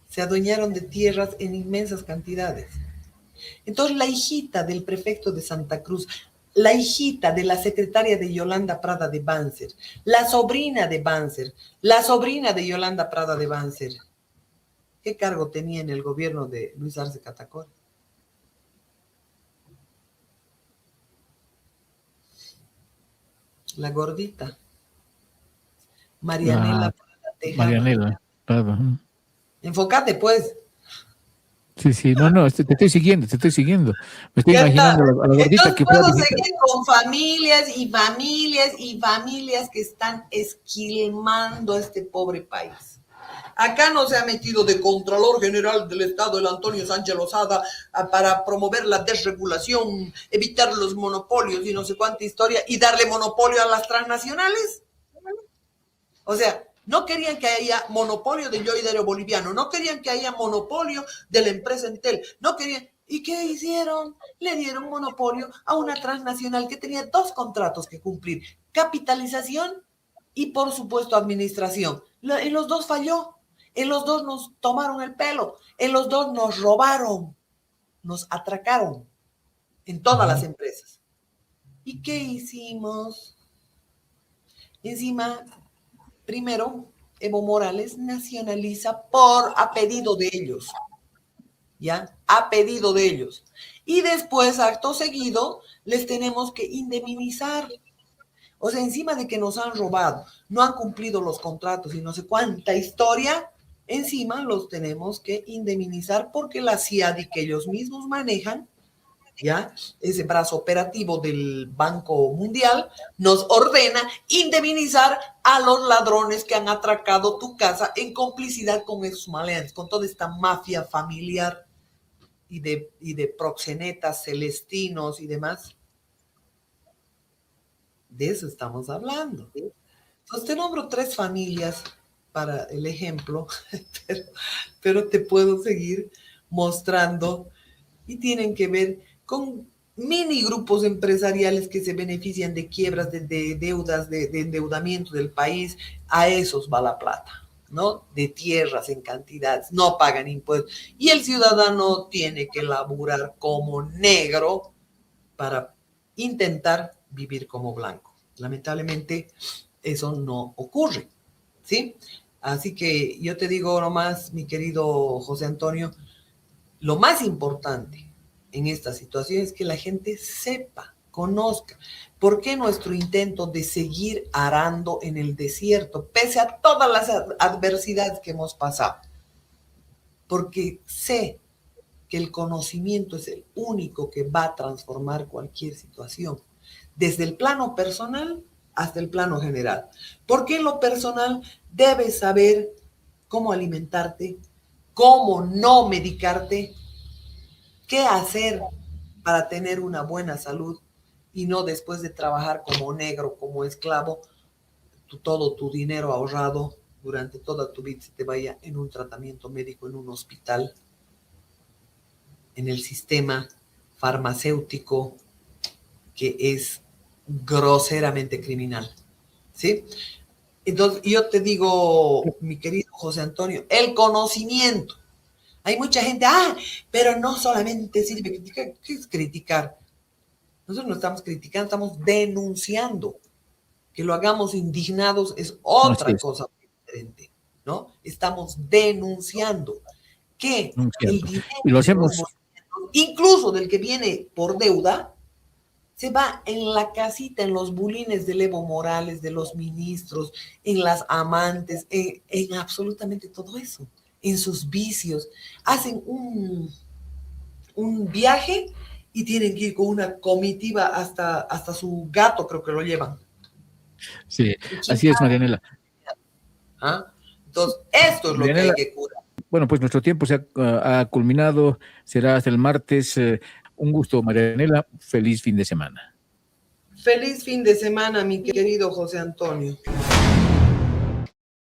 Se adueñaron de tierras en inmensas cantidades. Entonces, la hijita del prefecto de Santa Cruz, la hijita de la secretaria de Yolanda Prada de Banzer, la sobrina de Banzer, la sobrina de Yolanda Prada de Banzer, ¿qué cargo tenía en el gobierno de Luis Arce Catacora? La gordita. Marianela Prada Tejada.
Marianela Prada.
Enfócate, pues.
Sí, no, te estoy siguiendo. Me estoy imaginando a la gordita.
Entonces,
que puedo
seguir con familias que están esquilmando a este pobre país. Acá no se ha metido de Contralor General del Estado el Antonio Sánchez Lozada para promover la desregulación, evitar los monopolios y no sé cuánta historia y darle monopolio a las transnacionales. O sea, no querían que haya monopolio del yoidero boliviano, no querían que haya monopolio de la empresa Entel, no querían. ¿Y qué hicieron? Le dieron monopolio a una transnacional que tenía 2 contratos que cumplir: capitalización y, por supuesto, administración. En los 2 falló, en los 2 nos tomaron el pelo, en los 2 nos robaron, nos atracaron en todas las empresas. ¿Y qué hicimos? Encima, primero, Evo Morales nacionaliza a pedido de ellos, ¿ya? A pedido de ellos. Y después, acto seguido, les tenemos que indemnizar. O sea, encima de que nos han robado, no han cumplido los contratos y no sé cuánta historia, encima los tenemos que indemnizar porque la CIADI que ellos mismos manejan, ¿ya? Ese brazo operativo del Banco Mundial nos ordena indemnizar a los ladrones que han atracado tu casa en complicidad con esos maleantes, con toda esta mafia familiar y de proxenetas celestinos y demás. De eso estamos hablando. Entonces te nombro 3 familias para el ejemplo, pero te puedo seguir mostrando y tienen que ver con mini grupos empresariales que se benefician de quiebras, de deudas, de endeudamiento del país. A esos va la plata, ¿no? De tierras en cantidades, no pagan impuestos. Y el ciudadano tiene que laburar como negro para intentar vivir como blanco. Lamentablemente, eso no ocurre, ¿sí? Así que yo te digo nomás, mi querido José Antonio, lo más importante en esta situación es que la gente sepa, conozca, por qué nuestro intento de seguir arando en el desierto, pese a todas las adversidades que hemos pasado. Porque sé que el conocimiento es el único que va a transformar cualquier situación, desde el plano personal hasta el plano general. Porque en lo personal debes saber cómo alimentarte, cómo no medicarte, qué hacer para tener una buena salud y no después de trabajar como negro, como esclavo, todo tu dinero ahorrado durante toda tu vida se te vaya en un tratamiento médico, en un hospital, en el sistema farmacéutico que es groseramente criminal, ¿sí? Entonces, yo te digo, mi querido José Antonio, el conocimiento. Hay mucha gente, pero no solamente sirve criticar. ¿Qué es criticar? Nosotros no estamos criticando, estamos denunciando. Que lo hagamos indignados es otra cosa diferente, ¿no? Estamos denunciando que el dinero
y lo hacemos,
incluso del que viene por deuda, se va en la casita, en los bulines de Evo Morales, de los ministros, en las amantes, en absolutamente todo eso, en sus vicios. Hacen un viaje y tienen que ir con una comitiva hasta su gato, creo que lo llevan.
Sí, así es, Marianela.
Entonces, esto es Marianela, lo que hay que curar.
Bueno, pues nuestro tiempo se ha culminado, será hasta el martes. Un gusto, Marianela, feliz fin de semana.
Feliz fin de semana, mi querido José Antonio.